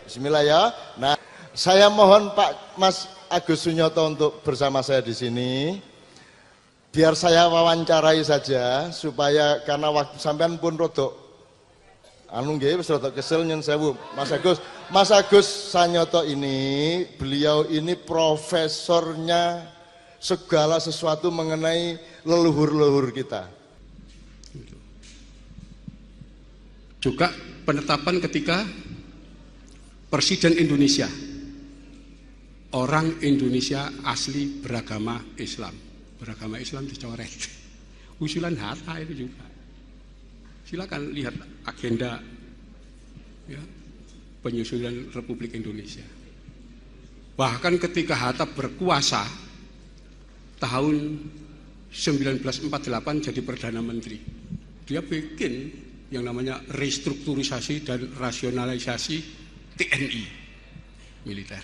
Bismillah ya. Nah, saya mohon Pak Mas Agus Sunyoto untuk bersama saya di sini. Biar saya wawancarai saja supaya karena waktu sampean pun rodok anu nggih wis rodok kesel nyun sewu. Mas Agus Sunyoto ini, beliau ini profesornya segala sesuatu mengenai leluhur-leluhur kita. Juga penetapan ketika Presiden Indonesia, orang Indonesia asli beragama Islam. Beragama Islam dicoret. Usulan Hatta itu juga. Silakan lihat agenda ya, penyusunan Republik Indonesia. Bahkan ketika Hatta berkuasa tahun 1948 jadi Perdana Menteri, dia bikin yang namanya restrukturisasi dan rasionalisasi TNI militer.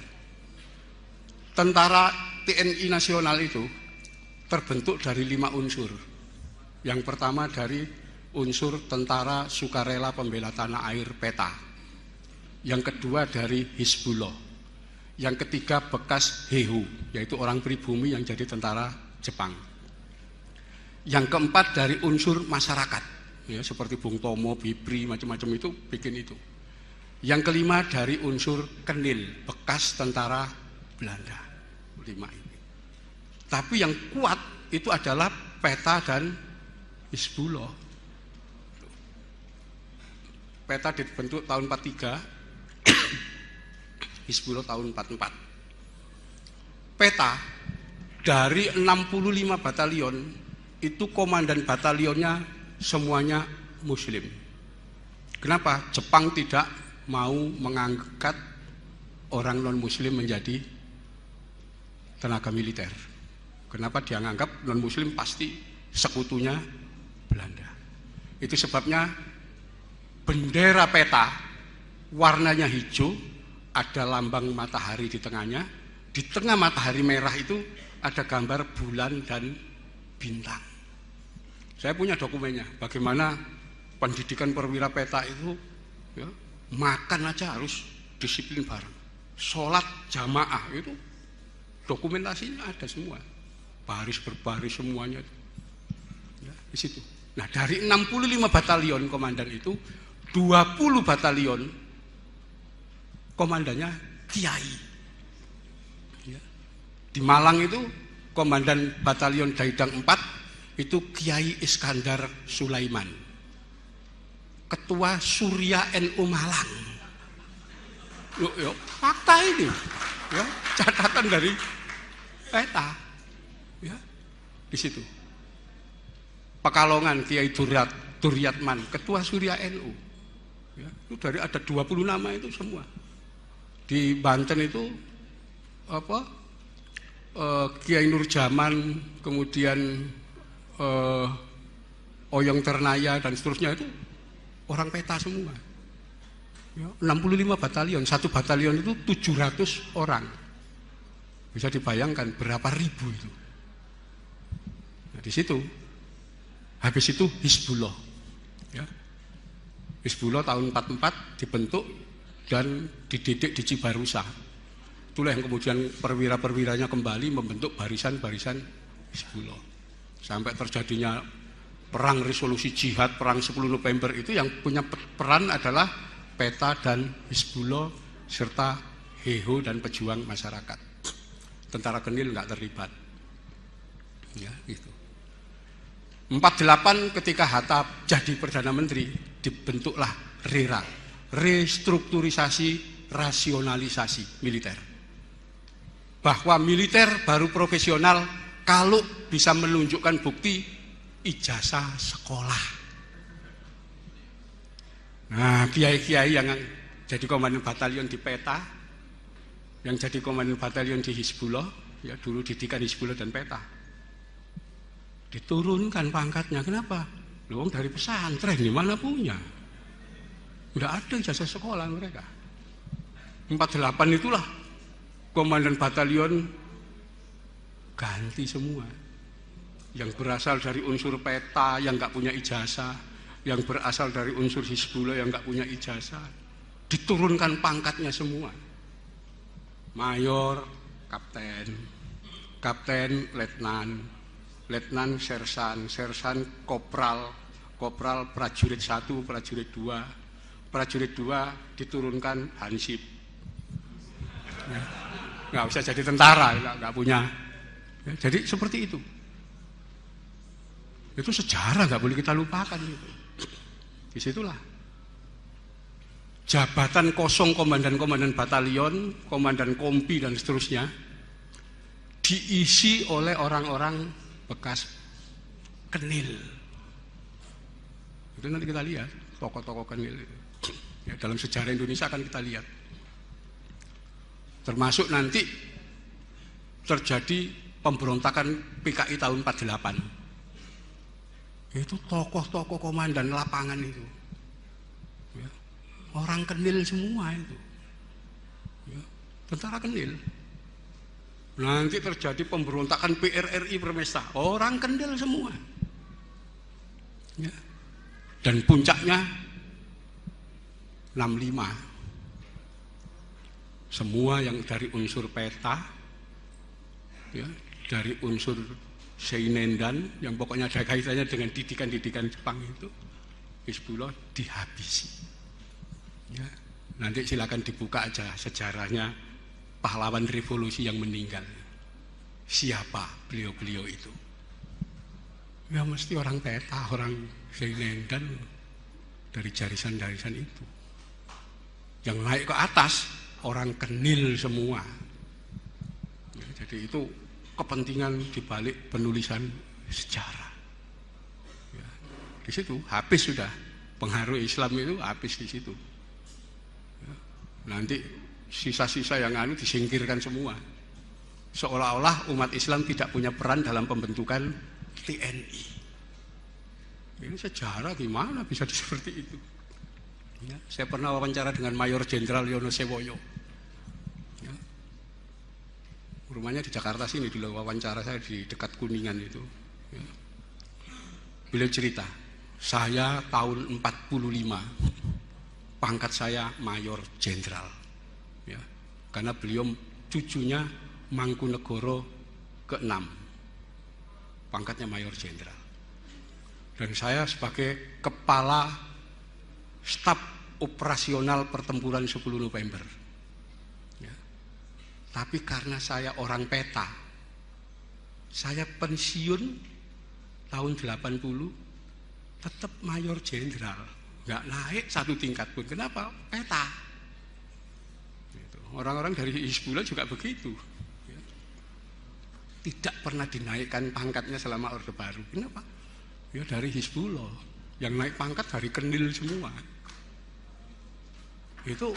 Tentara TNI nasional itu terbentuk dari 5 unsur. Yang pertama dari unsur tentara sukarela pembela tanah air PETA. Yang kedua dari Hizbullah. Yang ketiga bekas Hehu, yaitu orang pribumi yang jadi tentara Jepang. Yang keempat dari unsur masyarakat, ya, seperti Bung Tomo, Bibri, macam-macam itu bikin itu. Yang kelima dari unsur Kenil, bekas tentara Belanda. 5 ini. Tapi yang kuat itu adalah PETA dan Hizbullah. PETA dibentuk tahun 43, Hizbullah tahun 44. PETA dari 65 batalion itu komandan batalionnya semuanya Muslim. Kenapa? Jepang tidak mau mengangkat orang non-Muslim menjadi tenaga militer. Kenapa dia menganggap non-Muslim pasti sekutunya Belanda. Itu sebabnya bendera PETA warnanya hijau, ada lambang matahari di tengahnya. Di tengah matahari merah itu ada gambar bulan dan bintang. Saya punya dokumennya, bagaimana pendidikan perwira PETA itu ya, makan aja harus disiplin bareng. Sholat jamaah itu dokumentasinya ada semua. Baris berbaris semuanya ya, di situ. Nah, dari 65 batalion komandan itu 20 batalion komandannya kiai ya. Di Malang itu komandan batalion Daidang 4 itu Kiai Iskandar Sulaiman, ketua Surya NU Malang. Yuk, fakta ini ya, catatan dari PETA ya, di situ. Pekalongan Kiai Duryatman, ketua Surya NU ya, itu dari ada 20 nama itu semua. Di Banten itu apa, Kiai Nurjaman, kemudian Oyong Ternaya dan seterusnya itu orang PETA semua ya, 65 batalion, satu batalion itu 700 orang. Bisa dibayangkan berapa ribu itu. Nah, di situ, habis itu Hizbullah. Ya. Hizbullah tahun 44 dibentuk dan dididik di Cibarusa. Itulah yang kemudian perwira-perwiranya kembali membentuk barisan-barisan Hizbullah. Sampai terjadinya perang resolusi jihad, perang 10 November itu yang punya peran adalah PETA dan Hizbullah serta Heho dan pejuang masyarakat. Tentara Kenil nggak terlibat. Ya, gitu. 48 ketika Hatta jadi Perdana Menteri, dibentuklah RERA, restrukturisasi rasionalisasi militer. Bahwa militer baru profesional kalau bisa menunjukkan bukti ijazah sekolah. Nah, kiai-kiai yang jadi komandan batalion di PETA, yang jadi komandan batalion di Hizbullah, ya dulu didikan Hizbullah dan PETA, diturunkan pangkatnya. Kenapa? Loh, dari pesantren gimana punya? Nggak ada ijazah sekolah mereka. 48 itulah komandan batalion ganti semua. Yang berasal dari unsur PETA yang nggak punya ijazah, yang berasal dari unsur Hizbullah yang nggak punya ijazah, diturunkan pangkatnya semua. Mayor, kapten, kapten, letnan, letnan, sersan, sersan, kopral, kopral, prajurit 1, prajurit 2, prajurit 2 diturunkan hansip. Ya. Nggak bisa jadi tentara, nggak punya. Ya, jadi seperti itu. Itu sejarah, nggak boleh kita lupakan. Gitu. Disitulah jabatan kosong komandan-komandan batalion, komandan kompi dan seterusnya diisi oleh orang-orang bekas kenil. Itu nanti kita lihat tokoh-tokoh kenil itu. Ya, dalam sejarah Indonesia akan kita lihat. Termasuk nanti terjadi pemberontakan PKI tahun 48. Itu tokoh-tokoh komandan lapangan itu. Ya. Orang kenil semua itu. Ya. Tentara kenil. Nanti terjadi pemberontakan PRRI Permesta. Orang kenil semua. Ya. Dan puncaknya 65. Semua yang dari unsur peta, ya, dari unsur Seinendan, yang pokoknya ada kaitannya dengan didikan-didikan Jepang itu, Hizbullah dihabisi. Ya, nanti silakan dibuka aja sejarahnya pahlawan revolusi yang meninggal. Siapa beliau-beliau itu? Ya mesti orang peta, orang Seinendan dari jarisan-jarisan itu. Yang naik ke atas orang kenil semua. Ya, jadi itu kepentingan dibalik penulisan sejarah. Ya, di situ habis sudah pengaruh Islam itu habis di situ. Ya, nanti sisa-sisa yang disingkirkan semua. Seolah-olah umat Islam tidak punya peran dalam pembentukan TNI. Ini sejarah gimana bisa seperti itu? Ya, saya pernah wawancara dengan Mayor Jenderal Yonosewoyo. Rumahnya di Jakarta sini, dulu wawancara saya di dekat Kuningan itu. Ya. Beliau cerita, saya tahun 45, pangkat saya Mayor Jenderal. Ya. Karena beliau cucunya Mangkunegoro ke-6, pangkatnya Mayor Jenderal. Dan saya sebagai Kepala Staf Operasional Pertempuran 10 November. Tapi karena saya orang peta, saya pensiun tahun 80, tetap Mayor Jenderal, nggak naik satu tingkat pun. Kenapa? Peta. Orang-orang dari Hizbullah juga begitu. Tidak pernah dinaikkan pangkatnya selama Orde Baru. Kenapa? Ya dari Hizbullah, yang naik pangkat dari kenil semua. Itu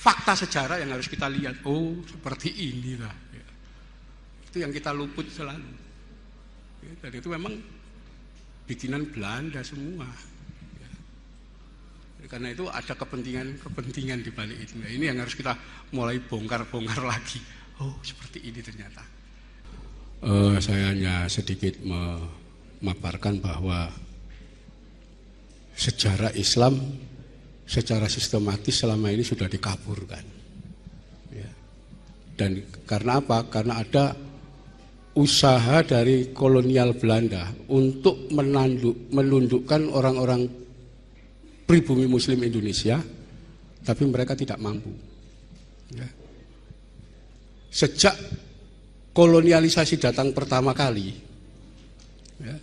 fakta sejarah yang harus kita lihat. Oh, seperti inilah. Ya. Itu yang kita luput selalu. Ya, dan itu memang bikinan Belanda semua. Ya. Karena itu ada kepentingan di balik itu. Nah, ini yang harus kita mulai bongkar-bongkar lagi. Oh, seperti ini ternyata. Saya hanya sedikit memaparkan bahwa sejarah Islam secara sistematis selama ini sudah dikaburkan. Ya. Dan karena apa? Karena ada usaha dari kolonial Belanda untuk menundukkan orang-orang pribumi Muslim Indonesia, tapi mereka tidak mampu. Ya. Sejak kolonialisasi datang pertama kali, ya,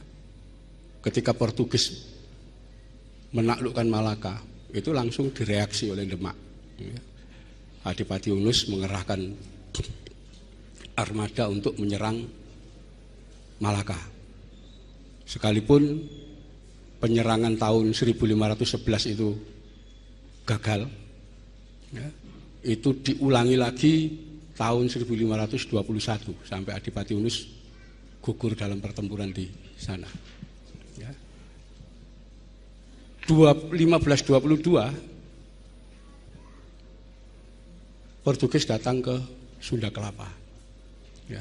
ketika Portugis menaklukkan Malaka, itu langsung direaksi oleh Demak. Adipati Yunus mengerahkan armada untuk menyerang Malaka. Sekalipun penyerangan tahun 1511 itu gagal, ya, itu diulangi lagi tahun 1521 sampai Adipati Yunus gugur dalam pertempuran di sana. Ya. 1522 Portugis datang ke Sunda Kelapa, ya,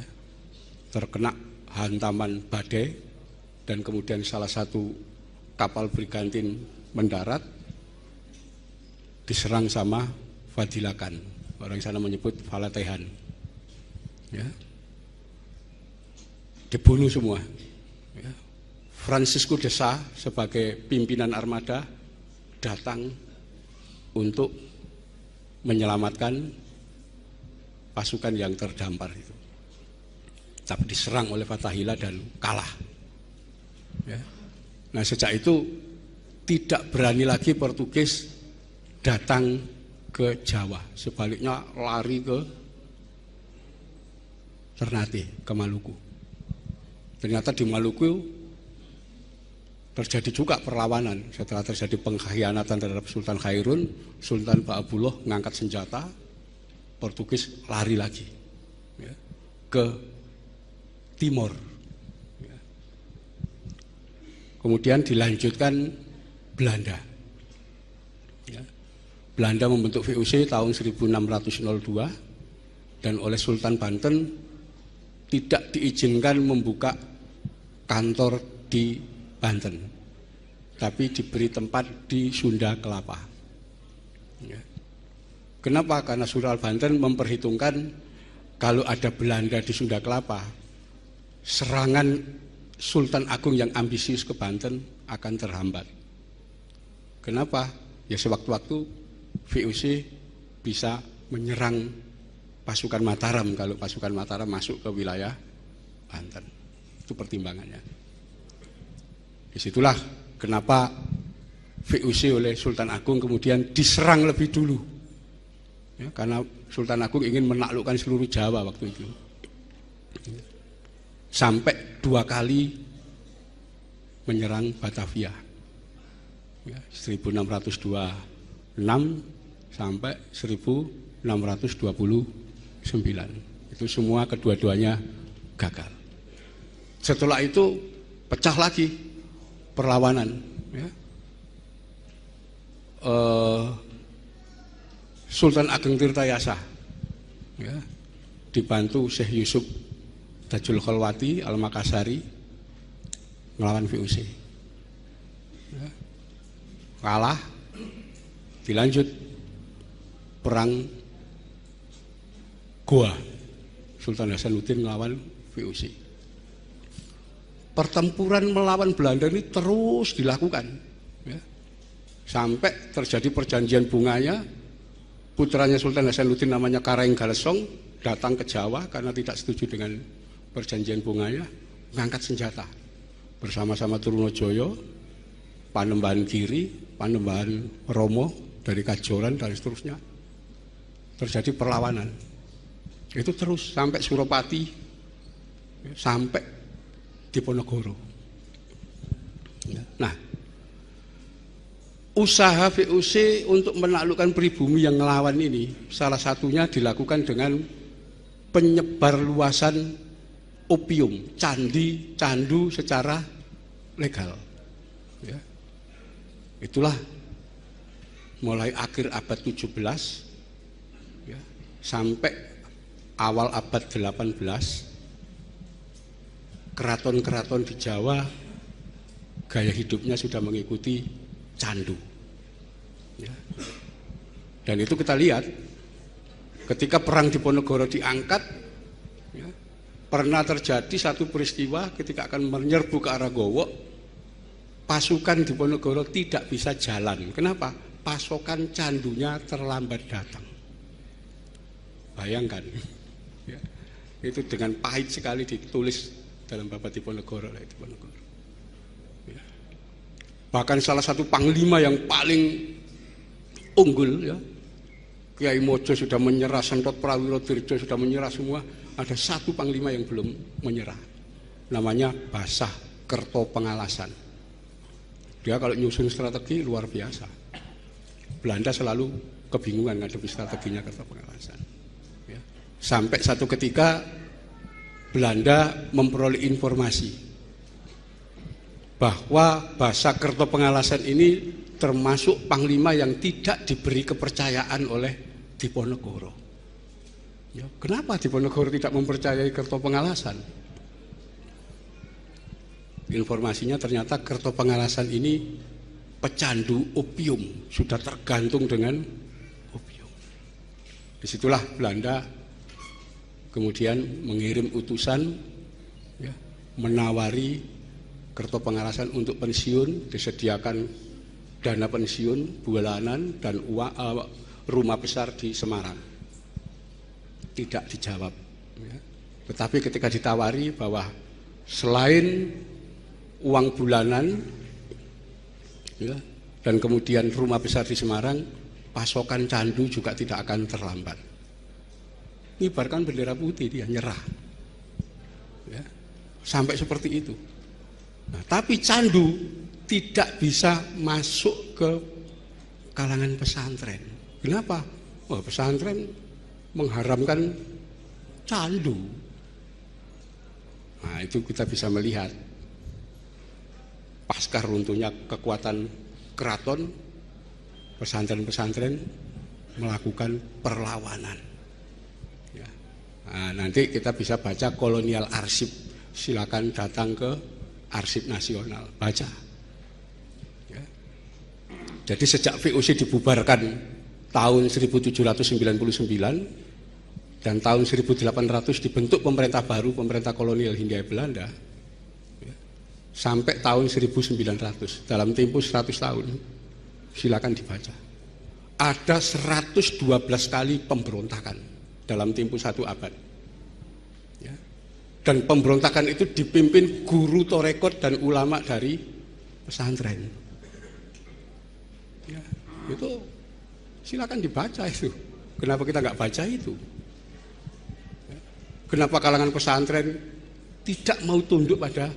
terkena hantaman badai dan kemudian salah satu kapal brigantin mendarat diserang sama Badilakan, orang sana menyebut Falatehan, ya, dibunuh semua. Ya. Francisco de Sá sebagai pimpinan armada datang untuk menyelamatkan pasukan yang terdampar itu, tapi diserang oleh Fathahillah dan kalah. Ya. Nah sejak itu tidak berani lagi Portugis datang ke Jawa, sebaliknya lari ke Ternate, ke Maluku. Ternyata di Maluku terjadi juga perlawanan. Setelah terjadi pengkhianatan terhadap Sultan Khairun, Sultan Ba'abullah mengangkat senjata, Portugis lari lagi, ya, ke timur. Ya. Kemudian dilanjutkan Belanda. Belanda membentuk VOC tahun 1602 dan oleh Sultan Banten tidak diizinkan membuka kantor di Banten, tapi diberi tempat di Sunda Kelapa. Ya. Kenapa? Karena Sultan Banten memperhitungkan kalau ada Belanda di Sunda Kelapa, serangan Sultan Agung yang ambisius ke Banten akan terhambat. Kenapa? Ya sewaktu-waktu VOC bisa menyerang pasukan Mataram kalau pasukan Mataram masuk ke wilayah Banten. Itu pertimbangannya. Disitulah kenapa VOC oleh Sultan Agung kemudian diserang lebih dulu. Ya, karena Sultan Agung ingin menaklukkan seluruh Jawa waktu itu. Sampai 2 kali menyerang Batavia. Ya, 1626 sampai 1629. Itu semua kedua-duanya gagal. Setelah itu pecah lagi perlawanan, ya. Sultan Ageng Tirtayasa, ya, dibantu Syekh Yusuf Tajul Khalwati Al-Makassari melawan VOC, ya. Kalah. Dilanjut perang Goa, Sultan Hasanuddin melawan VOC. Pertempuran melawan Belanda ini terus dilakukan, ya. Sampai terjadi perjanjian bunganya. Putranya Sultan Hasanuddin namanya Karaeng Galesong datang ke Jawa karena tidak setuju dengan perjanjian bunganya, mengangkat senjata bersama-sama Trunojoyo, Panembahan Kiri, Panembahan Romo dari Kajoran dan seterusnya. Terjadi perlawanan. Itu terus sampai Suropati, sampai Diponegoro. Nah, usaha VOC untuk menaklukkan pribumi yang ngelawan ini salah satunya dilakukan dengan penyebar luasan opium, candu secara legal. Ya. Itulah mulai akhir abad 17 ya, sampai awal abad 18 keraton-keraton di Jawa gaya hidupnya sudah mengikuti candu, ya. Dan itu kita lihat ketika perang Diponegoro diangkat, ya, pernah terjadi satu peristiwa ketika akan menyerbu ke arah Gowo, pasukan Diponegoro tidak bisa jalan. Kenapa? Pasokan candunya terlambat datang. Bayangkan, ya, itu dengan pahit sekali ditulis dalam Babat Diponegoro. Ya. Bahkan salah satu panglima yang paling unggul, ya, Kiai Mojo sudah menyerah, Sentot Prawiro Dirjo sudah menyerah semua. Ada satu panglima yang belum menyerah, namanya Basah Kerto Pengalasan. Dia kalau nyusun strategi luar biasa. Belanda selalu kebingungan menghadapi strateginya Kerto Pengalasan. Ya. Sampai satu ketika Belanda memperoleh informasi bahwa Basah Kerto Pengalasan ini termasuk panglima yang tidak diberi kepercayaan oleh Diponegoro. Ya, kenapa Diponegoro tidak mempercayai Kerto Pengalasan? Informasinya ternyata Kerto Pengalasan ini pecandu opium, sudah tergantung dengan opium. Disitulah Belanda kemudian mengirim utusan ya, menawari Kertopengarasan untuk pensiun, disediakan dana pensiun bulanan dan rumah besar di Semarang. Tidak dijawab. Ya. Tetapi ketika ditawari bahwa selain uang bulanan ya, dan kemudian rumah besar di Semarang, pasokan candu juga tidak akan terlambat. Ngibarkan bendera putih, dia nyerah. Ya. Sampai seperti itu. Nah, tapi candu tidak bisa masuk ke kalangan pesantren. Kenapa? Wah, pesantren mengharamkan candu. Nah, itu kita bisa melihat pasca runtuhnya kekuatan keraton, pesantren-pesantren melakukan perlawanan. Ya. Nah, nanti kita bisa baca kolonial arsip. Silakan datang ke Arsip Nasional, baca. Ya. Jadi sejak VOC dibubarkan tahun 1799 dan tahun 1800 dibentuk pemerintah baru, pemerintah kolonial Hindia Belanda, ya, sampai tahun 1900, dalam tempo 100 tahun, silakan dibaca. Ada 112 kali pemberontakan dalam tempo 1 abad. Ya. Dan pemberontakan itu dipimpin guru torekot dan ulama dari pesantren. Ya, itu silakan dibaca itu. Kenapa kita nggak baca itu? Ya. Kenapa kalangan pesantren tidak mau tunduk pada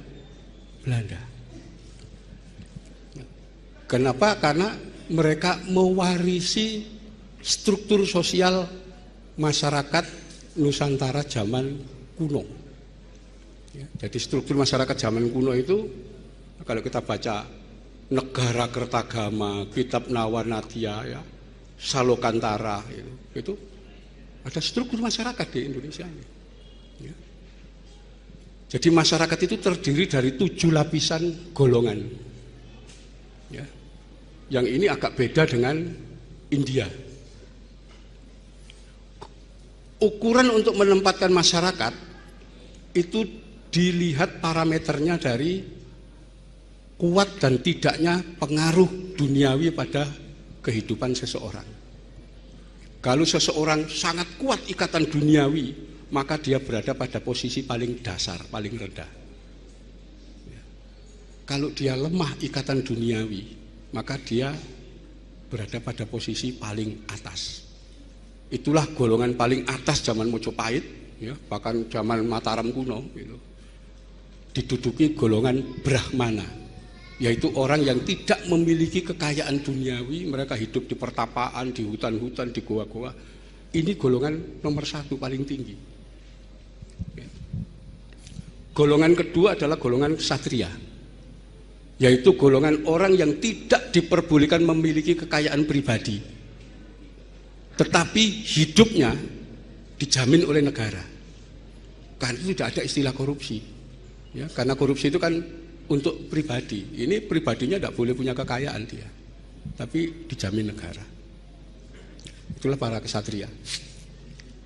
Belanda? Ya. Kenapa? Karena mereka mewarisi struktur sosial masyarakat Nusantara zaman kuno. Ya, jadi struktur masyarakat zaman kuno itu, kalau kita baca Negara Kertagama, Kitab Nawanadya, ya, Salokantara, itu ada struktur masyarakat di Indonesia ini. Ya. Jadi masyarakat itu terdiri dari 7 lapisan golongan. Ya. Yang ini agak beda dengan India. Ukuran untuk menempatkan masyarakat itu dilihat parameternya dari kuat dan tidaknya pengaruh duniawi pada kehidupan seseorang. Kalau seseorang sangat kuat ikatan duniawi, maka dia berada pada posisi paling dasar, paling rendah. Kalau dia lemah ikatan duniawi, maka dia berada pada posisi paling atas. Itulah golongan paling atas zaman Mojopahit, ya, bahkan zaman Mataram kuno, gitu. Diduduki golongan Brahmana, yaitu orang yang tidak memiliki kekayaan duniawi, mereka hidup di pertapaan, di hutan-hutan, di goa-goa. Ini golongan nomor 1 paling tinggi. Golongan kedua adalah golongan ksatria, yaitu golongan orang yang tidak diperbolehkan memiliki kekayaan pribadi, tetapi hidupnya dijamin oleh negara. Karena itu tidak ada istilah korupsi. Ya, karena korupsi itu kan untuk pribadi. Ini pribadinya tidak boleh punya kekayaan dia, tapi dijamin negara. Itulah para ksatria.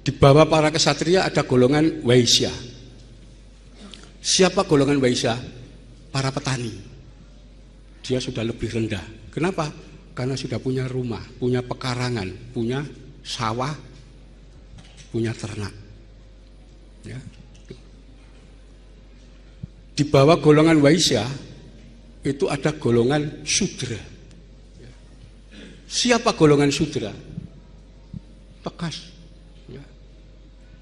Di bawah para ksatria ada golongan waisya. Siapa golongan waisya? Para petani. Dia sudah lebih rendah. Kenapa? Karena sudah punya rumah, punya pekarangan, punya sawah, punya ternak. Ya. Di bawah golongan waisya itu ada golongan sudra. Siapa golongan sudra? Tegas. Ya.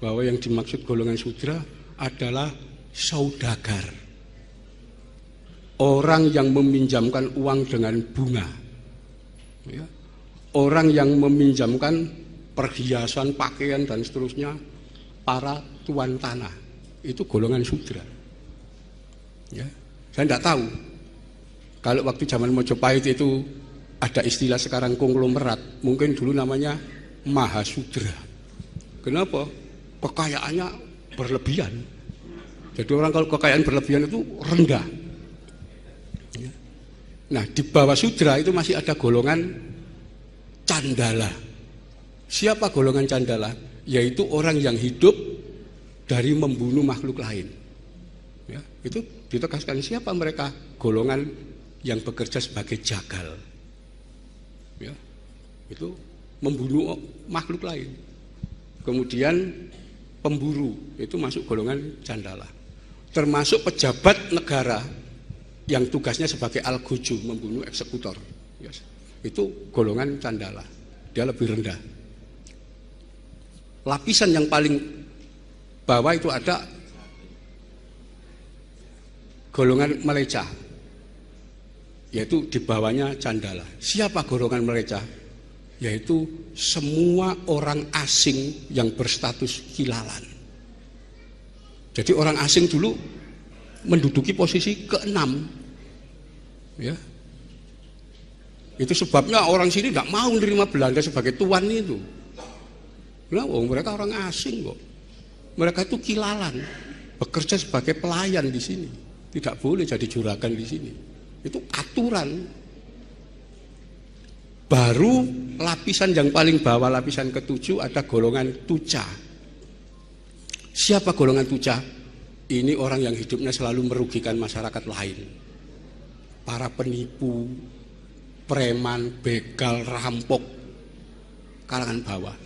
Bahwa yang dimaksud golongan sudra adalah saudagar. Orang yang meminjamkan uang dengan bunga. Ya. Orang yang meminjamkan perhiasan, pakaian dan seterusnya para tuan tanah. Itu golongan sudra. Ya, saya tidak tahu kalau waktu zaman Mojopahit itu ada istilah sekarang konglomerat, mungkin dulu namanya mahasudra. Kenapa? Kekayaannya berlebihan. Jadi orang kalau kekayaan berlebihan itu rendah. Ya. Nah, di bawah sudra itu masih ada golongan candala. Siapa golongan candala? Yaitu orang yang hidup dari membunuh makhluk lain. Ya, itu ditegaskan siapa mereka? Golongan yang bekerja sebagai jagal. Ya, itu membunuh makhluk lain. Kemudian pemburu, itu masuk golongan candala. Termasuk pejabat negara yang tugasnya sebagai algojo, membunuh eksekutor. Yes. Itu golongan candala. Dia lebih rendah. Lapisan yang paling bawah itu ada golongan melecah, yaitu di bawahnya candala. Siapa golongan melecah? Yaitu semua orang asing yang berstatus kilalan. Jadi orang asing dulu menduduki posisi ke-6. Ya. Itu sebabnya orang sini nggak mau menerima Belanda sebagai tuan itu. Nah, mereka orang asing kok. Mereka itu kilalan, bekerja sebagai pelayan di sini. Tidak boleh jadi juragan di sini. Itu aturan. Baru lapisan yang paling bawah, lapisan ke-7 ada golongan tuca. Siapa golongan tuca? Ini orang yang hidupnya selalu merugikan masyarakat lain. Para penipu, preman, begal, rampok, kalangan bawah.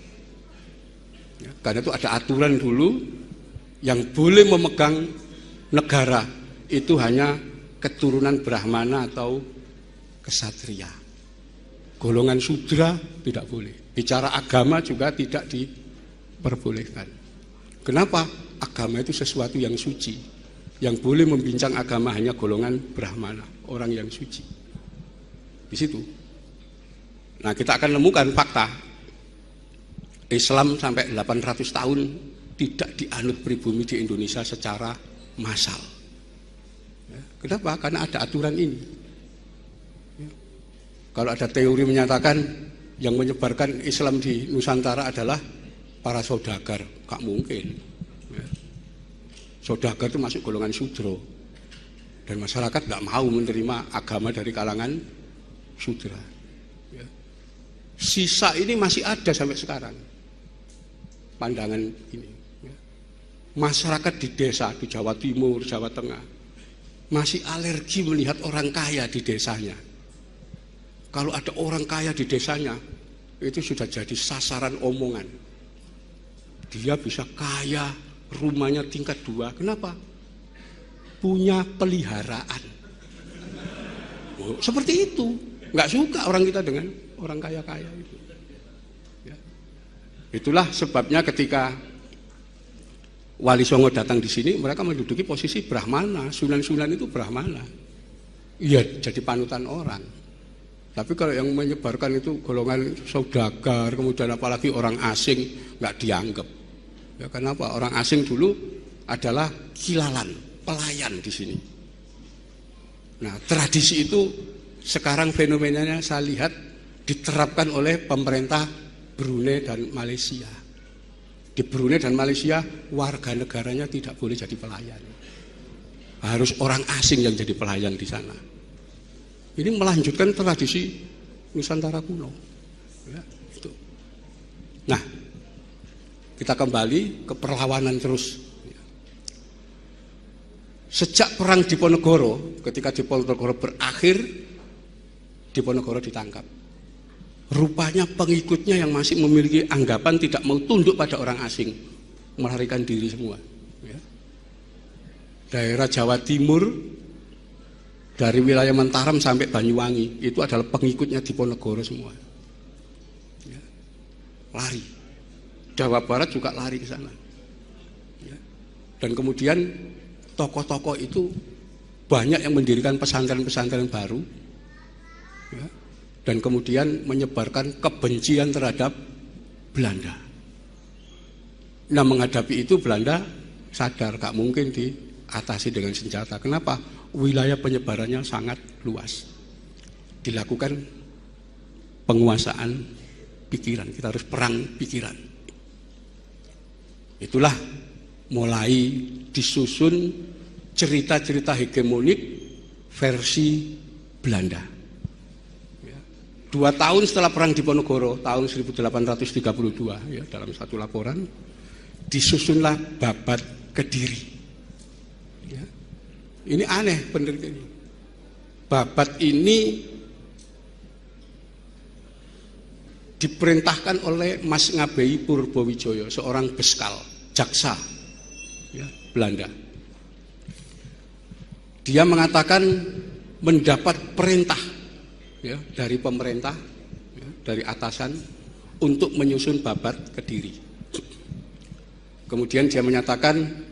Ya, karena itu ada aturan dulu yang boleh memegang negara itu hanya keturunan Brahmana atau kesatria. Golongan sudra tidak boleh. Bicara agama juga tidak diperbolehkan. Kenapa? Agama itu sesuatu yang suci. Yang boleh membincang agama hanya golongan Brahmana, orang yang suci. Di situ. Nah, kita akan menemukan fakta. Islam sampai 800 tahun tidak dianut pribumi di Indonesia secara massal. Ya, kenapa? Karena ada aturan ini. Ya. Kalau ada teori menyatakan yang menyebarkan Islam di Nusantara adalah para saudagar, gak mungkin. Ya. Saudagar itu masuk golongan sudra. Dan masyarakat gak mau menerima agama dari kalangan sudra. Ya. Sisa ini masih ada sampai sekarang. Pandangan ini. Masyarakat di desa, di Jawa Timur, Jawa Tengah masih alergi melihat orang kaya di desanya. Kalau ada orang kaya di desanya, itu sudah jadi sasaran omongan. Dia bisa kaya, rumahnya tingkat 2. Kenapa? Punya peliharaan. Oh, seperti itu. Nggak suka orang kita dengan orang kaya-kaya itu. Itulah sebabnya ketika Wali Songo datang di sini, mereka menduduki posisi Brahmana. Sunan-sunan itu Brahmana. Iya, jadi panutan orang. Tapi kalau yang menyebarkan itu golongan saudagar, kemudian apalagi orang asing, nggak dianggap. Ya, kenapa? Orang asing dulu adalah kilalan, pelayan di sini. Nah, tradisi itu sekarang fenomenanya saya lihat diterapkan oleh pemerintah Brunei dan Malaysia. Di Brunei dan Malaysia warga negaranya tidak boleh jadi pelayan. Harus orang asing yang jadi pelayan di sana. Ini melanjutkan tradisi Nusantara kuno. Ya, itu. Nah, kita kembali ke perlawanan terus. Sejak perang Diponegoro, ketika Diponegoro berakhir, Diponegoro ditangkap. Rupanya pengikutnya yang masih memiliki anggapan tidak mau tunduk pada orang asing, melarikan diri semua. Ya. Daerah Jawa Timur, dari wilayah Mataram sampai Banyuwangi, itu adalah pengikutnya Diponegoro semua. Ya. Lari. Jawa Barat juga lari ke sana. Ya. Dan kemudian tokoh-tokoh itu banyak yang mendirikan pesantren-pesantren baru. Ya. Dan kemudian menyebarkan kebencian terhadap Belanda. Nah, menghadapi itu Belanda sadar gak mungkin diatasi dengan senjata. Kenapa? Wilayah penyebarannya sangat luas. Dilakukan penguasaan pikiran. Kita harus perang pikiran. Itulah mulai disusun cerita-cerita hegemonik versi Belanda. 2 tahun setelah Perang Diponegoro, tahun 1832, ya, dalam satu laporan, disusunlah Babat Kediri. Ya. Ini aneh bener ini. Babat ini diperintahkan oleh Mas Ngabei Purbowijoyo, seorang beskal, jaksa, ya, Belanda. Dia mengatakan mendapat perintah, ya, dari pemerintah, ya, dari atasan untuk menyusun Babat Kediri. Kemudian dia menyatakan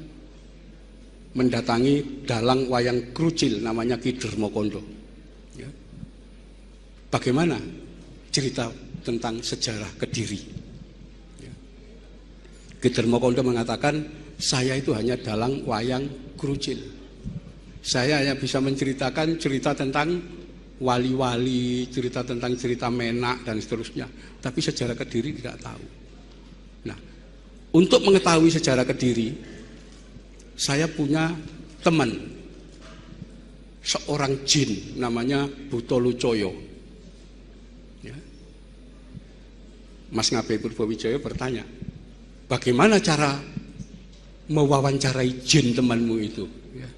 mendatangi dalang wayang krucil namanya Ki Dermokondo. Ya. Bagaimana cerita tentang sejarah Kediri? Ya. Ki Dermokondo mengatakan, saya itu hanya dalang wayang krucil. Saya hanya bisa menceritakan cerita tentang wali-wali, cerita tentang cerita Menak dan seterusnya. Tapi sejarah Kediri tidak tahu. Nah, untuk mengetahui sejarah Kediri, saya punya teman, seorang jin namanya Butolucoyo. Ya. Mas Ngabei Purbowijoyo bertanya, bagaimana cara mewawancarai jin temanmu itu? Ya.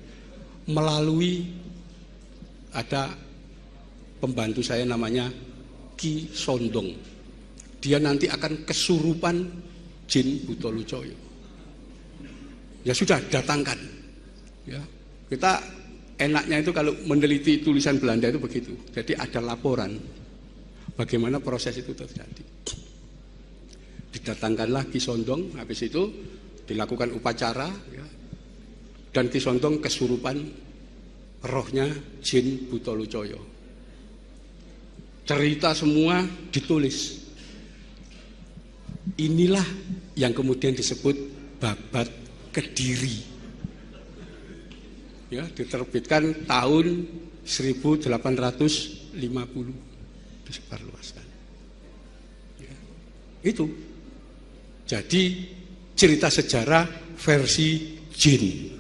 Melalui ada pembantu saya namanya Ki Sondong. Dia nanti akan kesurupan jin Butolucoyo. Ya sudah, datangkan. Ya, kita enaknya itu kalau meneliti tulisan Belanda itu begitu. Jadi ada laporan bagaimana proses itu terjadi. Didatangkanlah Ki Sondong, habis itu dilakukan upacara, ya, dan Ki Sondong kesurupan rohnya jin Butolucoyo. Cerita semua ditulis. Inilah yang kemudian disebut Babat Kediri. Ya, diterbitkan tahun 1850, disebarluaskan. Ya, itu. Jadi cerita sejarah versi jin.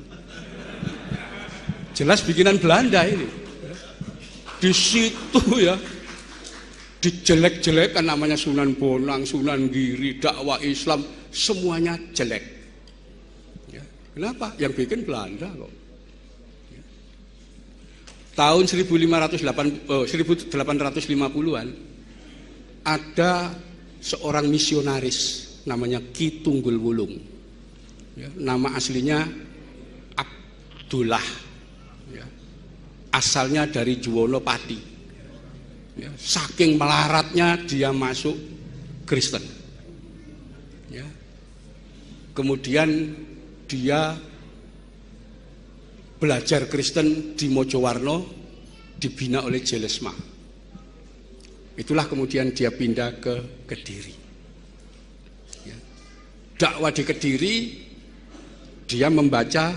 Jelas bikinan Belanda ini. Di situ ya dijelek-jelekan, namanya Sunan Bonang, Sunan Giri, dakwah Islam, semuanya jelek. Ya. Kenapa? Yang bikin Belanda kok. Ya. Tahun 1850-an ada seorang misionaris namanya Ki Tunggul Wulung. Ya. Nama aslinya Abdullah. Ya. Asalnya dari Juwonopati. Ya, saking melaratnya dia masuk Kristen. Ya. Kemudian dia belajar Kristen di Mojowarno, dibina oleh Jelesma. Itulah kemudian dia pindah ke Kediri. Ya. Dakwah di Kediri, dia membaca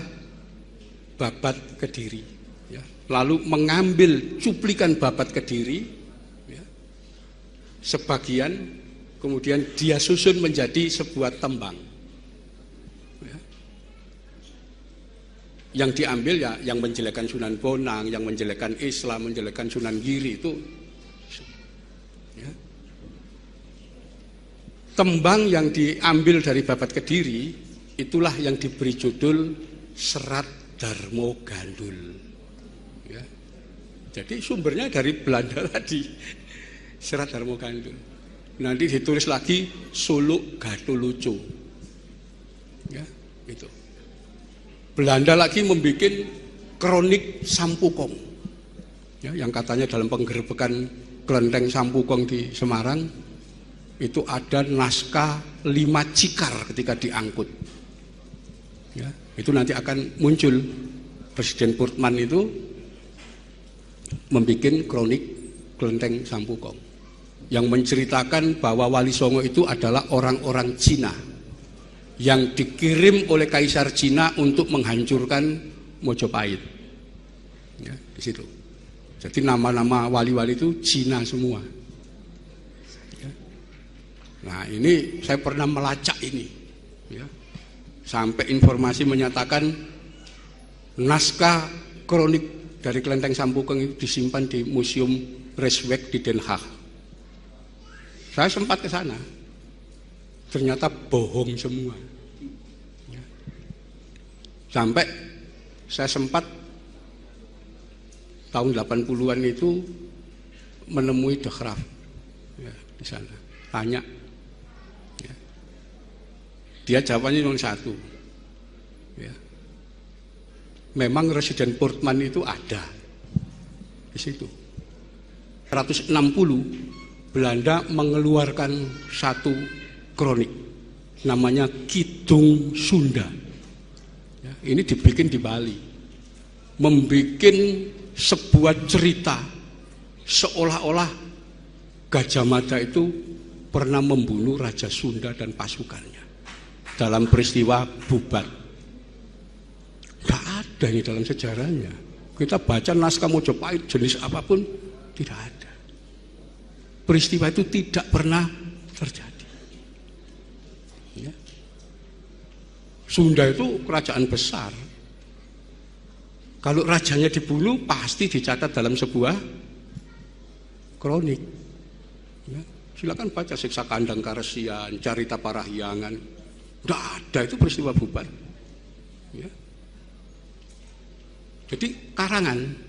Babat Kediri. Ya. Lalu mengambil cuplikan Babat Kediri, sebagian, kemudian dia susun menjadi sebuah tembang. Ya. Yang diambil ya yang menjelekkan Sunan Bonang, yang menjelekkan Islam, menjelekkan Sunan Giri itu. Ya. Tembang yang diambil dari Babat Kediri itulah yang diberi judul Serat Darmo Gandul. Ya. Jadi sumbernya dari Belanda tadi. Serat Darmo Gandul. Nanti ditulis lagi Suluk Gatulucu. Ya, itu. Belanda lagi membuat kronik Sampukong. Ya, yang katanya dalam penggerbekan kelenteng Sampukong di Semarang itu ada naskah 5 cikar ketika diangkut. Ya, itu nanti akan muncul. Presiden Purtman itu membuat kronik kelenteng Sampukong yang menceritakan bahwa Wali Songo itu adalah orang-orang Cina yang dikirim oleh Kaisar Cina untuk menghancurkan Mojopahit. Ya, di situ. Jadi nama-nama wali-wali itu Cina semua. Ya. Nah, ini saya pernah melacak ini. Ya. Sampai informasi menyatakan naskah kronik dari kelenteng Sampukong itu disimpan di Museum Rijksweg di Den Haag. Saya sempat ke sana, ternyata bohong semua. Sampai saya sempat tahun 80-an itu menemui De Graaf ya, di sana, tanya. Ya. Dia jawabannya cuma satu. Ya. Memang residen Poortman itu ada di situ. 160 Belanda mengeluarkan satu kronik namanya Kidung Sunda. Ya, ini dibikin di Bali, membikin sebuah cerita seolah-olah Gajah Mada itu pernah membunuh Raja Sunda dan pasukannya dalam peristiwa Bubat. Tidak ada ini dalam sejarahnya. Kita baca naskah Mojopahit jenis apapun, tidak ada. Peristiwa itu tidak pernah terjadi. Ya. Sunda itu kerajaan besar. Kalau rajanya dibunuh pasti dicatat dalam sebuah kronik. Ya. Silakan baca Siksa Kandang Karesian, Carita Parahyangan. Tidak ada itu peristiwa Bubat. Ya. Jadi karangan.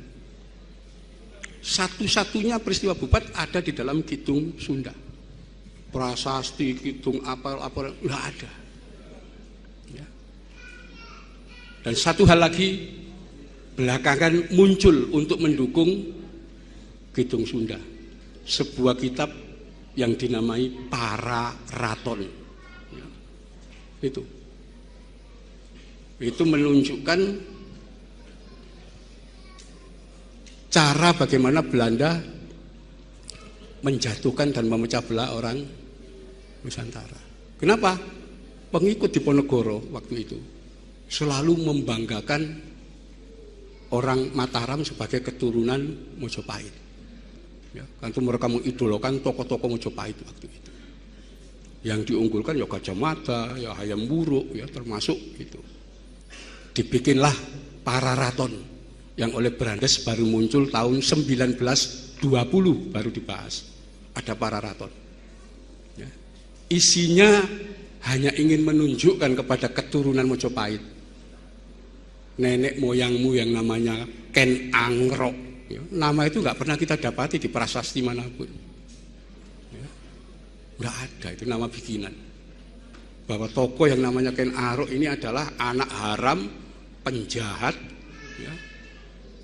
Satu-satunya peristiwa Bubat ada di dalam Kidung Sunda. Prasasti, Kidung apa nggak ada. Ya. Dan satu hal lagi belakangan muncul untuk mendukung Kidung Sunda, sebuah kitab yang dinamai Pararaton. Ya. Itu menunjukkan cara bagaimana Belanda menjatuhkan dan memecah belah orang Nusantara. Kenapa? Pengikut Diponegoro waktu itu selalu membanggakan orang Mataram sebagai keturunan Mojopahit. Ya, kan itu mereka mengidolakan tokoh-tokoh Mojopahit waktu itu. Yang diunggulkan ya Gajah Mada, ya Hayam Wuruk, ya termasuk itu. Dibikinlah Pararaton yang oleh Brandes baru muncul tahun 1920 baru dibahas. Ada Pararaton. Ya. Isinya hanya ingin menunjukkan kepada keturunan Mojopahit. Nenek moyangmu yang namanya Ken Angrok. Ya. Nama itu nggak pernah kita dapati di prasasti manapun. Ya. Nggak ada, itu nama bikinan. Bahwa tokoh yang namanya Ken Angrok ini adalah anak haram, penjahat, ya.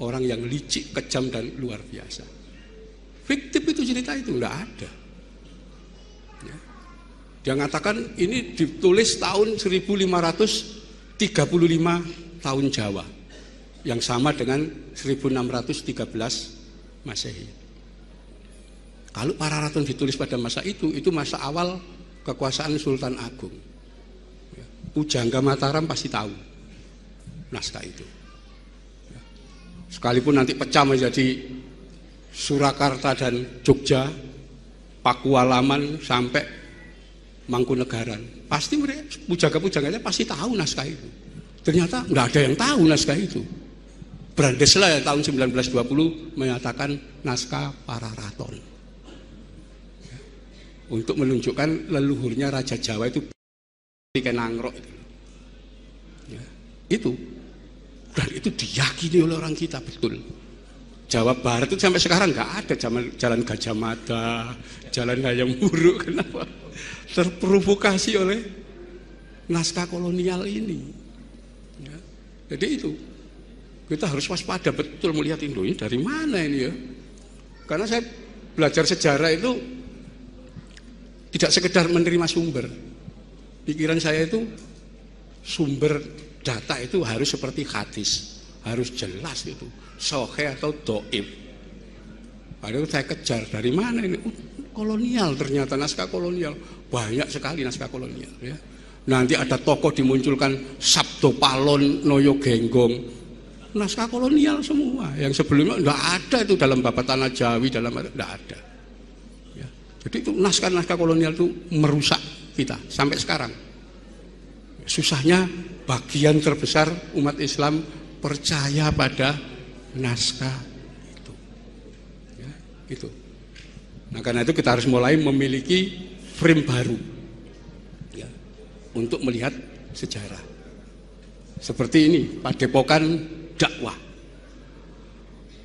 Orang yang licik, kejam dan luar biasa. Fiktif itu cerita itu enggak ada. Ya. Dia mengatakan ini ditulis tahun 1535 tahun Jawa, yang sama dengan 1613 Masehi. Kalau Pararaton ditulis pada masa itu masa awal kekuasaan Sultan Agung. Ya. Pujangga Mataram pasti tahu naskah itu. Sekalipun nanti pecah menjadi Surakarta dan Jogja, Pakualaman sampai Mangkunegaran, pasti mereka pujangga-pujangganya pasti tahu naskah itu. Ternyata nggak ada yang tahu naskah itu. Brandes lah ya, tahun 1920 menyatakan naskah Pararaton ya, untuk menunjukkan leluhurnya Raja Jawa itu Ken Angrok itu. Ya, itu. Dan itu diyakini oleh orang kita betul. Jawa Barat itu sampai sekarang nggak ada jalan Gajah Mada, jalan Hayam Wuruk. Kenapa? Terprovokasi oleh naskah kolonial ini. Ya. Jadi itu kita harus waspada betul melihat ini dari mana ini ya. Karena saya belajar sejarah itu tidak sekedar menerima sumber. Pikiran saya itu sumber data itu harus seperti hadis, harus jelas itu, sahih atau dhaif. Padahal saya kejar dari mana ini? Kolonial, ternyata naskah kolonial, banyak sekali naskah kolonial. Ya. Nanti ada tokoh dimunculkan Sabdo Palon, Noyo Genggong, naskah kolonial semua. Yang sebelumnya enggak ada itu dalam Babat Tanah Jawi, dalam enggak ada. Ya. Jadi itu naskah-naskah kolonial itu merusak kita sampai sekarang. Susahnya bagian terbesar umat Islam percaya pada naskah itu. Ya, itu. Nah, karena itu kita harus mulai memiliki frame baru ya, untuk melihat sejarah. Seperti ini, Padepokan Dakwah.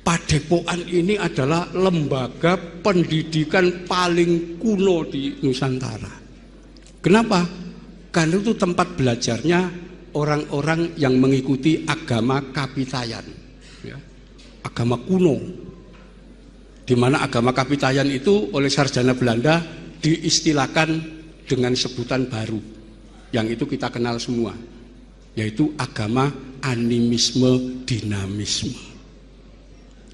Padepokan ini adalah lembaga pendidikan paling kuno di Nusantara. Kenapa? Karena itu tempat belajarnya orang-orang yang mengikuti agama Kapitayan, ya, agama kuno, di mana agama Kapitayan itu oleh sarjana Belanda diistilahkan dengan sebutan baru, yang itu kita kenal semua, yaitu agama animisme dinamisme.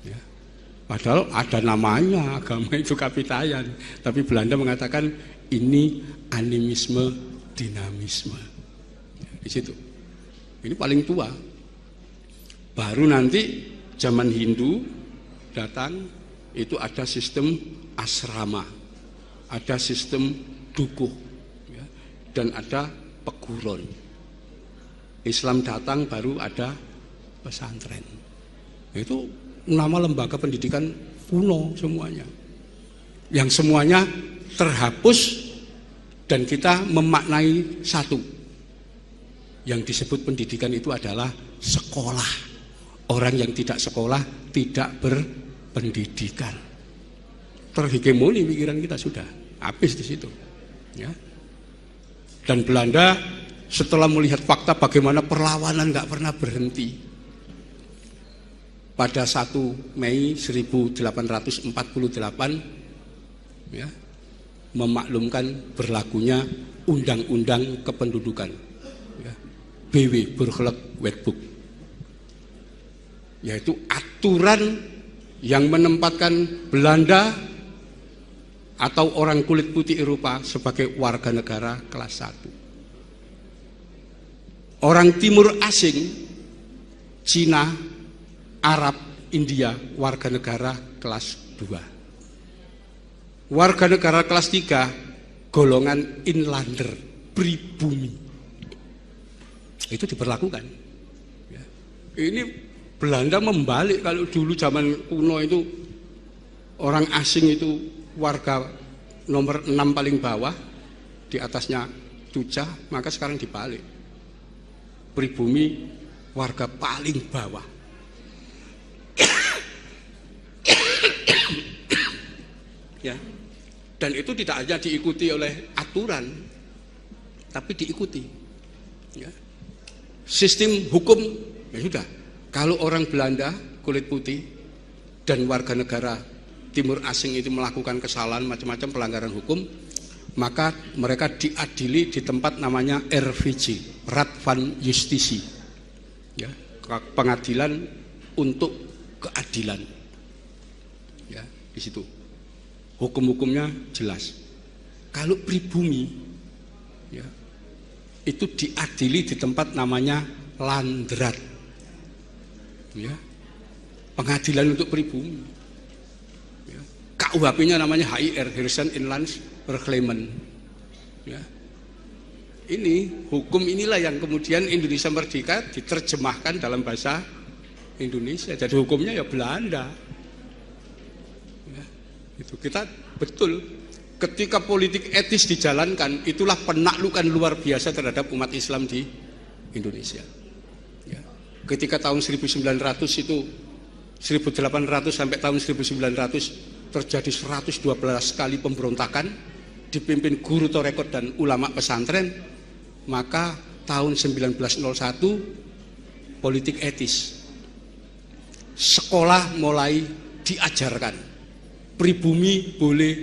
Ya. Padahal ada namanya agama itu Kapitayan, tapi Belanda mengatakan ini animisme dinamisme. Ya, di situ. Ini paling tua. Baru nanti zaman Hindu datang, itu ada sistem asrama, ada sistem dukuh, ya, dan ada peguron. Islam datang baru ada pesantren. Itu nama lembaga pendidikan kuno semuanya, yang semuanya terhapus dan kita memaknai satu. Yang disebut pendidikan itu adalah sekolah. Orang yang tidak sekolah tidak berpendidikan. Terhegemoni pikiran kita sudah habis di situ. Ya. Dan Belanda setelah melihat fakta bagaimana perlawanan nggak pernah berhenti, pada 1 Mei 1848 ya, memaklumkan berlakunya Undang-Undang Kependudukan, ya, BW Burgerlijk Wetboek, yaitu aturan yang menempatkan Belanda atau orang kulit putih Eropa sebagai warga negara kelas 1. Orang timur asing, Cina, Arab, India, warga negara kelas 2. Warga negara kelas 3, golongan inlander, pribumi. Itu diberlakukan. Ya. Ini Belanda membalik. Kalau dulu zaman kuno itu orang asing itu warga nomor 6 paling bawah, di atasnya Tuca, maka sekarang dibalik. Pribumi warga paling bawah. Ya. Dan itu tidak hanya diikuti oleh aturan, tapi diikuti. Ya. Sistem hukum, ya sudah. Kalau orang Belanda kulit putih dan warga negara timur asing itu melakukan kesalahan macam-macam pelanggaran hukum, maka mereka diadili di tempat namanya RVJ, Raad van Justitie, ya, pengadilan untuk keadilan. Ya, di situ hukum-hukumnya jelas. Kalau pribumi, ya, itu diadili di tempat namanya Landrat, ya, pengadilan untuk pribumi. Ya. KUHP-nya namanya HIR, Heersen Inlands Reclaimment. Ya. Ini hukum inilah yang kemudian Indonesia merdeka diterjemahkan dalam bahasa Indonesia. Jadi hukumnya ya Belanda. Ya. Itu kita betul. Ketika politik etis dijalankan, itulah penaklukan luar biasa terhadap umat Islam di Indonesia. Ya. Ketika tahun 1900 itu 1800 sampai tahun 1900 terjadi 112 kali pemberontakan dipimpin guru Torekot dan ulama pesantren, maka tahun 1901 politik etis. Sekolah mulai diajarkan. Pribumi boleh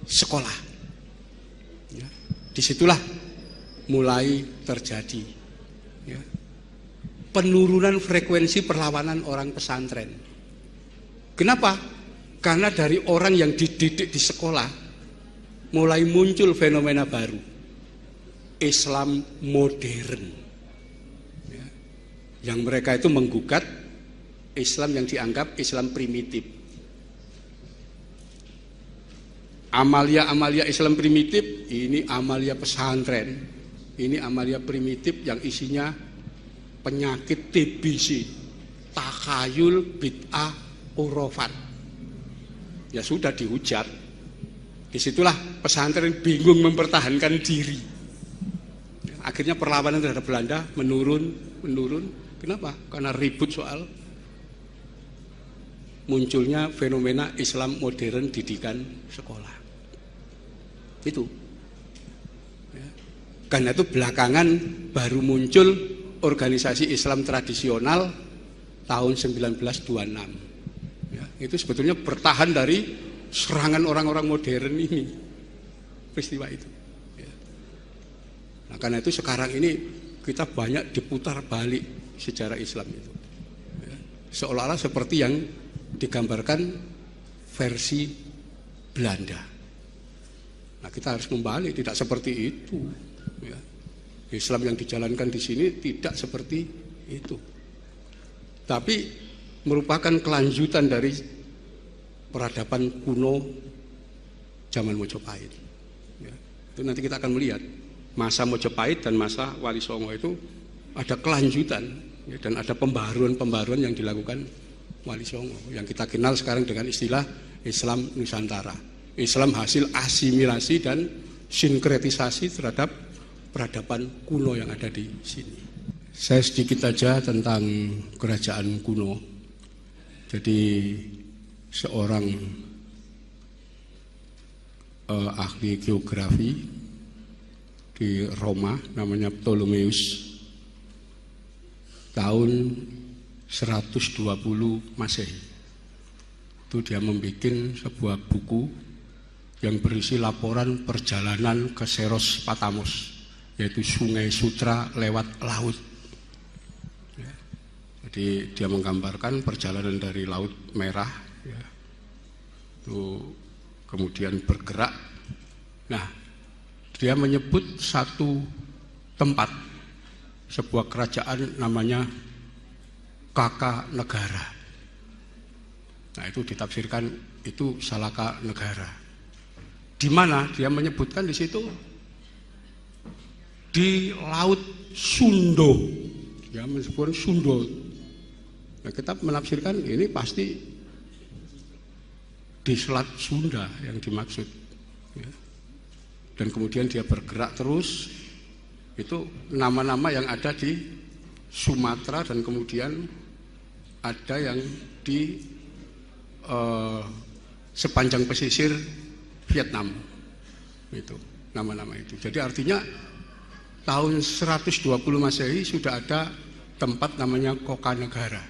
sekolah. Ya. Disitulah mulai terjadi, ya, penurunan frekuensi perlawanan orang pesantren. Kenapa? Karena dari orang yang dididik di sekolah mulai muncul fenomena baru, Islam modern, ya, yang mereka itu menggugat Islam yang dianggap Islam primitif. Amalia-amalia Islam primitif, ini amalia pesantren, ini amalia primitif yang isinya penyakit TBC, takhayul, bid'ah, urofat. Ya sudah dihujat, disitulah pesantren bingung mempertahankan diri. Akhirnya perlawanan terhadap Belanda menurun. Kenapa? Karena ribut soal munculnya fenomena Islam modern didikan sekolah. Itu. Ya. Karena itu belakangan baru muncul organisasi Islam tradisional tahun 1926. Ya, itu sebetulnya bertahan dari serangan orang-orang modern ini. Peristiwa itu. Ya. Nah, karena itu sekarang ini kita banyak diputar balik sejarah Islam itu. Ya. Seolah-olah seperti yang digambarkan versi Belanda. Nah, kita harus membalik, tidak seperti itu. Ya. Islam yang dijalankan di sini tidak seperti itu, tapi merupakan kelanjutan dari peradaban kuno zaman Mojopahit. Ya. Itu nanti kita akan melihat masa Mojopahit dan masa Wali Songo itu ada kelanjutan, ya, dan ada pembaruan-pembaruan yang dilakukan Wali Songo yang kita kenal sekarang dengan istilah Islam Nusantara. Islam hasil asimilasi dan sinkretisasi terhadap peradaban kuno yang ada di sini. Saya sedikit aja tentang kerajaan kuno. Jadi seorang ahli geografi di Roma namanya Ptolemeus tahun 120 Masehi. Itu dia membuat sebuah buku yang berisi laporan perjalanan ke Seros Patamos, yaitu Sungai Sutra lewat laut. Ya. Jadi dia menggambarkan perjalanan dari Laut Merah, ya, itu kemudian bergerak. Nah, dia menyebut satu tempat, sebuah kerajaan namanya Kaka Negara. Nah, itu ditafsirkan itu Salaka Negara. Di mana dia menyebutkan di situ di Laut Sundo. Ya, meskipun Sundo. Nah, kita menafsirkan ini pasti di Selat Sunda yang dimaksud. Ya. Dan kemudian dia bergerak terus. Itu nama-nama yang ada di Sumatera dan kemudian ada yang di sepanjang pesisir Vietnam. Itu nama-nama itu. Jadi artinya tahun 120 Masehi sudah ada tempat namanya Koka Negara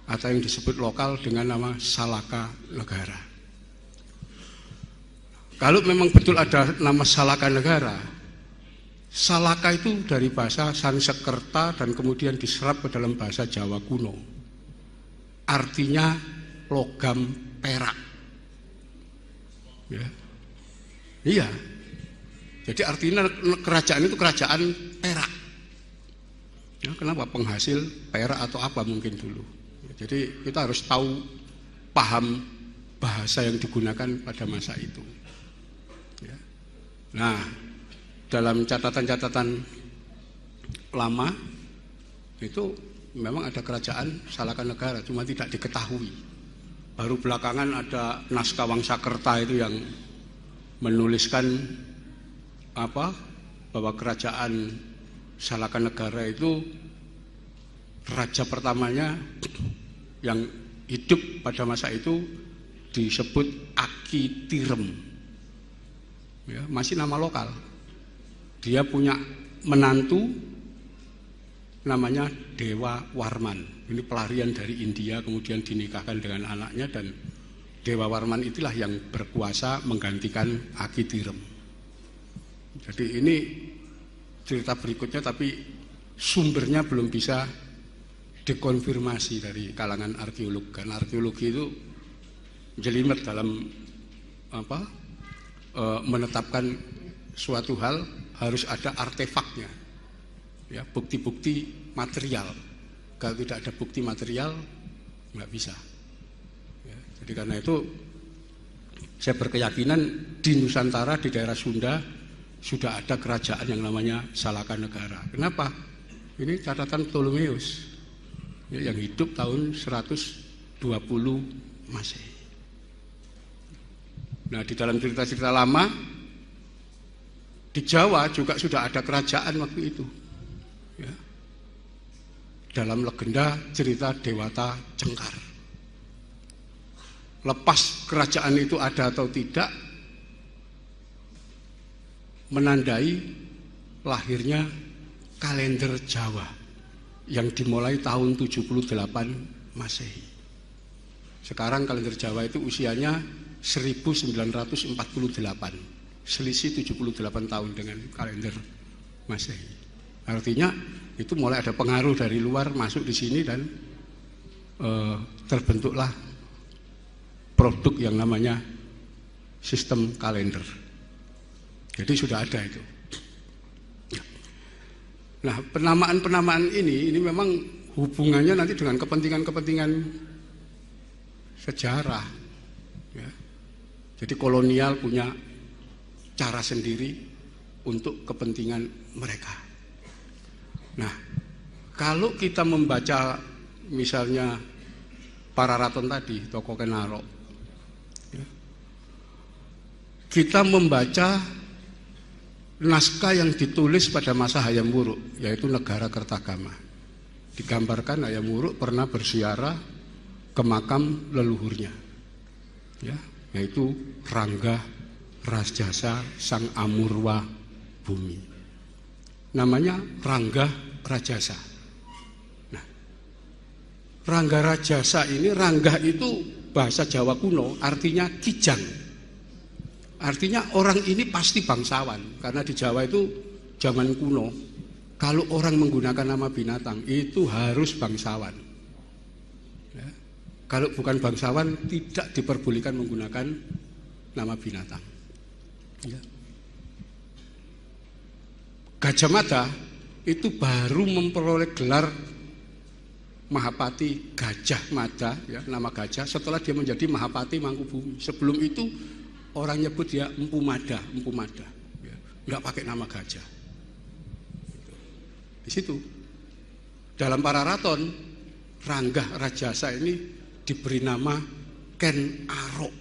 atau yang disebut lokal dengan nama Salaka Negara. Kalau memang betul ada nama Salaka Negara, Salaka itu dari bahasa Sanskerta dan kemudian diserap ke dalam bahasa Jawa kuno. Artinya logam perak. Ya. Iya. Jadi artinya kerajaan itu kerajaan perak. Ya, kenapa? Penghasil perak atau apa mungkin dulu. Ya, jadi kita harus tahu, paham bahasa yang digunakan pada masa itu. Ya. Nah, dalam catatan-catatan lama itu memang ada kerajaan Salaka Negara, cuma tidak diketahui. Baru belakangan ada naskah Wangsakerta itu yang menuliskan bahwa kerajaan Salaka Negara itu raja pertamanya yang hidup pada masa itu disebut Aki Tirem. Ya, masih nama lokal. Dia punya menantu namanya Dewa Warman. Ini pelarian dari India kemudian dinikahkan dengan anaknya dan Dewa Warman itulah yang berkuasa menggantikan Aki Tirem. Jadi ini cerita berikutnya tapi sumbernya belum bisa dikonfirmasi dari kalangan arkeolog. Karena arkeologi itu jelimet dalam menetapkan suatu hal harus ada artefaknya. Ya, bukti-bukti material. Kalau tidak ada bukti material, nggak bisa. Ya, jadi karena itu saya berkeyakinan di Nusantara, di daerah Sunda sudah ada kerajaan yang namanya Salaka Negara. Kenapa? Ini catatan Ptolemeus, ya, yang hidup tahun 120 Masehi. Nah, di dalam cerita-cerita lama di Jawa juga sudah ada kerajaan waktu itu. Ya. Dalam legenda cerita Dewata Cengkar. Lepas kerajaan itu ada atau tidak, menandai lahirnya kalender Jawa yang dimulai tahun 78 Masehi. Sekarang kalender Jawa itu usianya 1948, selisih 78 tahun dengan kalender Masehi. Artinya itu mulai ada pengaruh dari luar masuk di sini dan terbentuklah produk yang namanya sistem kalender. Jadi sudah ada itu. Nah, penamaan-penamaan ini memang hubungannya nanti dengan kepentingan-kepentingan sejarah. Ya. Jadi kolonial punya cara sendiri untuk kepentingan mereka. Nah, kalau kita membaca misalnya Pararaton tadi, tokoh Kenaro, ya, kita membaca naskah yang ditulis pada masa Hayam Wuruk, yaitu Negara Kertagama. Digambarkan Hayam Wuruk pernah berziarah ke makam leluhurnya, ya, yaitu Rangga Rajasa Sang Amurwa Bumi. Namanya Rangga Rajasa. Nah, Rangga Rajasa ini, Rangga itu bahasa Jawa kuno, artinya kijang. Artinya orang ini pasti bangsawan, karena di Jawa itu zaman kuno, kalau orang menggunakan nama binatang itu harus bangsawan. Ya. Kalau bukan bangsawan tidak diperbolehkan menggunakan nama binatang. Ya. Gajah Mada itu baru memperoleh gelar Mahapati Gajah Mada, ya, nama gajah, setelah dia menjadi Mahapati Mangkubumi. Sebelum itu orang nyebut dia Empu Mada, ya, nggak pakai nama gajah. Di situ dalam Pararaton, Rangga Rajasa ini diberi nama Ken Arok.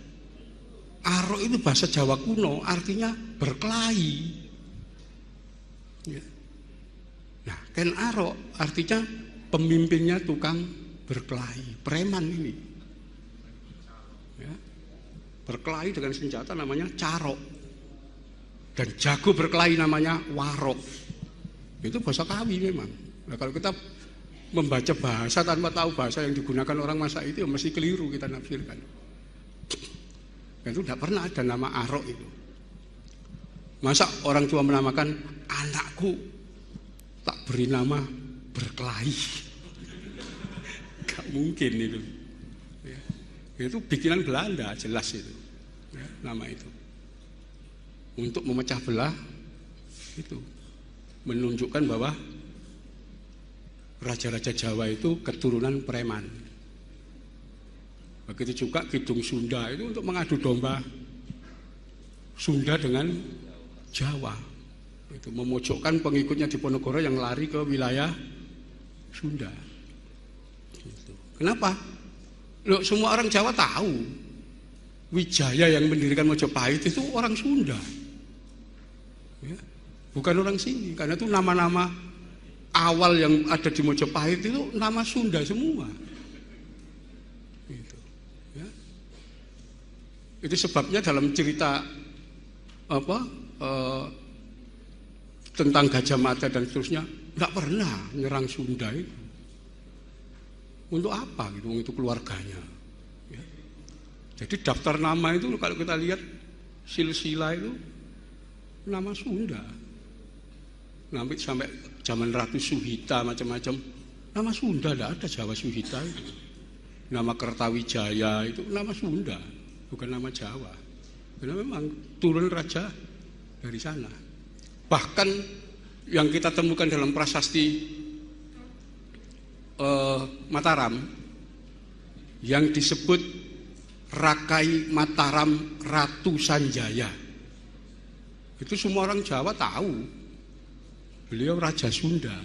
Arok itu bahasa Jawa kuno, artinya berkelahi. Ya. Nah, Ken Arok artinya pemimpinnya tukang berkelahi, preman ini. Ya. Berkelahi dengan senjata namanya carok, dan jago berkelahi namanya warok. Itu bahasa Kawi memang. Nah, kalau kita membaca bahasa tanpa tahu bahasa yang digunakan orang masa itu, ya mesti keliru kita nafsirkan. Dan itu tidak pernah ada nama Arok itu. Masa orang tua menamakan anakku tak beri nama berkelahi? Gak mungkin itu. Ya. Itu bikinan Belanda, jelas itu. Ya, nama itu. Untuk memecah belah itu. Menunjukkan bahwa raja-raja Jawa itu keturunan preman. Begitu juga Kidung Sunda itu untuk mengadu domba Sunda dengan Jawa. Itu memojokkan pengikutnya di Ponorogo yang lari ke wilayah Sunda. Gitu. Kenapa? Loh, semua orang Jawa tahu Wijaya yang mendirikan Mojopahit itu orang Sunda. Ya. Bukan orang sini, karena itu nama-nama awal yang ada di Mojopahit itu nama Sunda semua. Gitu. Ya. Itu sebabnya dalam cerita tentang Gajah Mada dan seterusnya nggak pernah nyerang Sunda itu. Untuk apa gitu? Itu keluarganya. Ya. Jadi daftar nama itu kalau kita lihat silsilah itu nama Sunda. Sampai zaman Ratu Suhita macam-macam, nama Sunda, tidak ada Jawa Suhita itu. Nama Kertawijaya itu nama Sunda, bukan nama Jawa. Karena memang turun raja dari sana. Bahkan yang kita temukan dalam prasasti Mataram yang disebut Rakai Mataram Ratu Sanjaya, itu semua orang Jawa tahu. Beliau Raja Sunda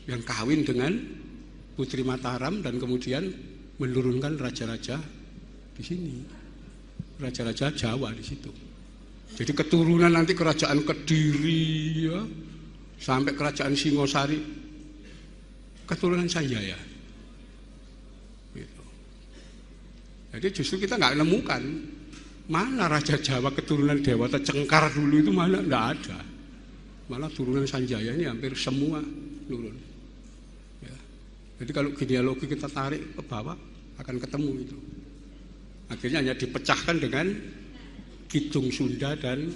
yang kawin dengan Putri Mataram dan kemudian menurunkan raja-raja di sini. raja-raja Jawa di situ. Jadi keturunan nanti kerajaan Kediri ya, sampai kerajaan Singosari keturunan Sanjaya. Gitu. Jadi justru kita nggak nemukan mana raja Jawa keturunan Dewata Cengkar dulu itu mana, nggak ada. Malah turunan Sanjaya ini hampir semua turun. Ya. Jadi kalau genealogi kita tarik ke bawah akan ketemu itu. Akhirnya hanya dipecahkan dengan Kidung Sunda dan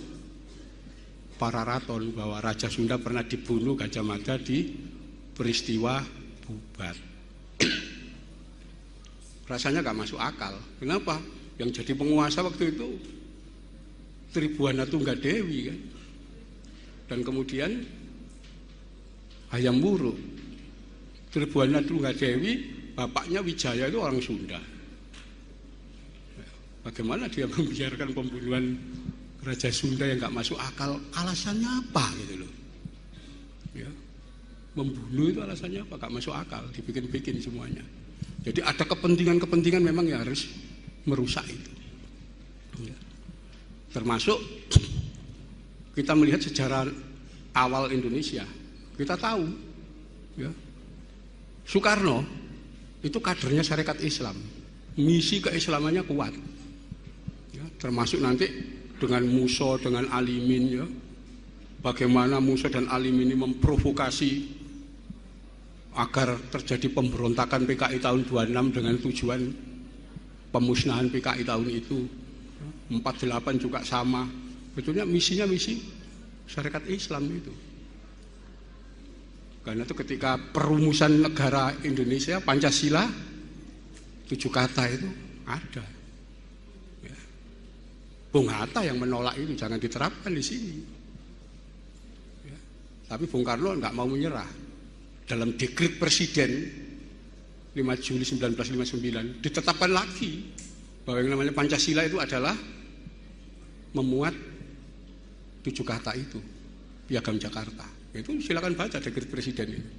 Pararaton bahwa Raja Sunda pernah dibunuh Gajah Mada di peristiwa Bubat. Rasanya gak masuk akal. Kenapa? Yang jadi penguasa waktu itu Tribuana Tunggadewi kan. Dan kemudian Hayam Wuruk. Tribuana Tunggadewi bapaknya Wijaya itu orang Sunda. Bagaimana dia membiarkan pembunuhan Raja Sunda yang nggak masuk akal? Alasannya apa gitu loh? Ya, membunuh itu alasannya apa? Nggak masuk akal, dibikin-bikin semuanya. Jadi ada kepentingan-kepentingan memang yang harus merusak itu. Ya. Termasuk kita melihat sejarah awal Indonesia, kita tahu, ya, Soekarno itu kadernya Syarikat Islam, misi keislamannya kuat. Termasuk nanti dengan Musa, dengan Alimin ya. Bagaimana Musa dan Alimin ini memprovokasi agar terjadi pemberontakan PKI tahun 26 dengan tujuan pemusnahan PKI tahun itu. 48 juga sama. Betulnya misinya misi Syarikat Islam itu. Karena itu ketika perumusan negara Indonesia Pancasila 7 kata itu ada. Bung Hatta yang menolak itu, jangan diterapkan di sini. Ya. Tapi Bung Karno nggak mau menyerah. Dalam dekret Presiden 5 Juli 1959 ditetapkan lagi bahwa yang namanya Pancasila itu adalah memuat 7 kata itu, Piagam Jakarta. Itu silakan baca dekret Presiden itu.